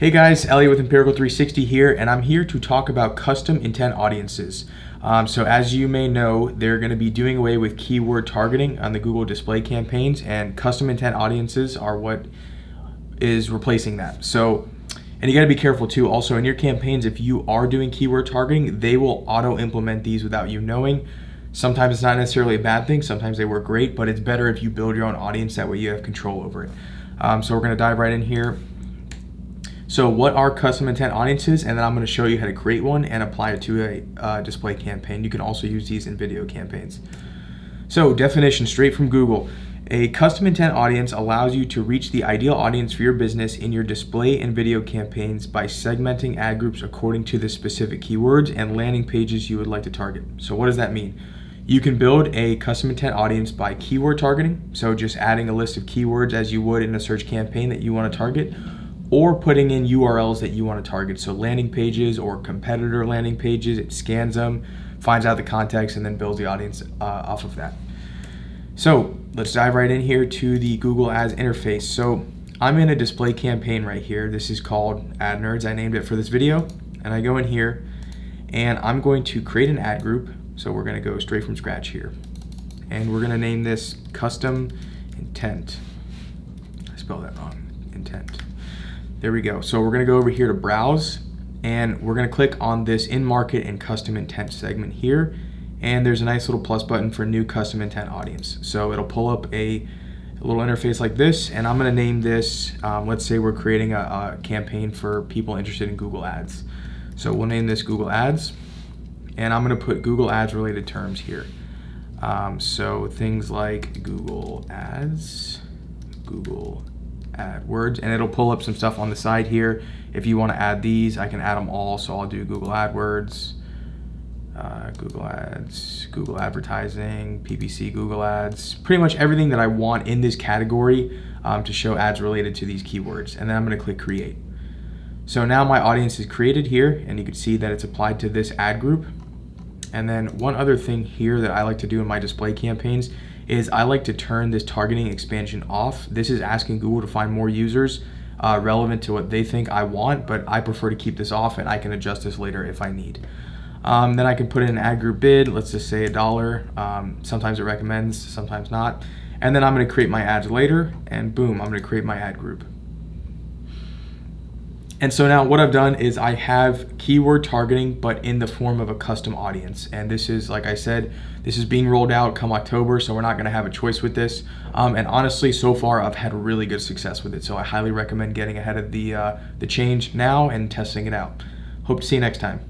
Hey guys, Elliot with Empirical 360 here, and I'm here to talk about custom intent audiences. So as you may know, they're going to be doing away with keyword targeting on the Google display campaigns, and custom intent audiences are what is replacing that. And you got to be careful too. Also, in your campaigns, if you are doing keyword targeting, they will auto-implement these without you knowing. Sometimes it's not necessarily a bad thing. Sometimes they work great, but it's better if you build your own audience. That way you have control over it. So we're going to dive right in here. So what are custom intent audiences? And then I'm going to show you how to create one and apply it to a display campaign. You can also use these in video campaigns. So definition straight from Google. A custom intent audience allows you to reach the ideal audience for your business in your display and video campaigns by segmenting ad groups according to the specific keywords and landing pages you would like to target. So what does that mean? You can build a custom intent audience by keyword targeting. So just adding a list of keywords as you would in a search campaign that you want to target, or putting in URLs that you want to target. So landing pages or competitor landing pages, it scans them, finds out the context, and then builds the audience off of that. So let's dive right in here to the Google Ads interface. So I'm in a display campaign right here. This is called Ad Nerds. I named it for this video. And I go in here and I'm going to create an ad group. So we're going to go straight from scratch here. And we're going to name this Custom Intent. I spelled that wrong. Intent. There we go. So we're going to go over here to Browse, and we're going to click on this In-Market and Custom Intent segment here. And there's a nice little plus button for New Custom Intent Audience. So it'll pull up a little interface like this, and I'm going to name this, let's say we're creating a campaign for people interested in Google Ads. So we'll name this Google Ads, and I'm going to put Google Ads related terms here. So things like Google Ads, Google AdWords, and it'll pull up some stuff on the side here. If you want to add these, I can add them all. So I'll do Google AdWords, Google Ads, Google Advertising, PPC, Google Ads, pretty much everything that I want in this category to show ads related to these keywords. And then I'm going to click Create. So now my audience is created here, and you can see that it's applied to this ad group. And then one other thing here that I like to do in my display campaigns is I like to turn this targeting expansion off. This is asking Google to find more users relevant to what they think I want, but I prefer to keep this off, and I can adjust this later if I need. Then I can put in an ad group bid, let's just say $1. Sometimes it recommends, sometimes not. And then I'm going to create my ads later, and boom, I'm going to create my ad group. And so now what I've done is I have keyword targeting, but in the form of a custom audience. And this is, like I said, this is being rolled out come October, so we're not gonna have a choice with this. And honestly, so far I've had really good success with it. So I highly recommend getting ahead of the change now and testing it out. Hope to see you next time.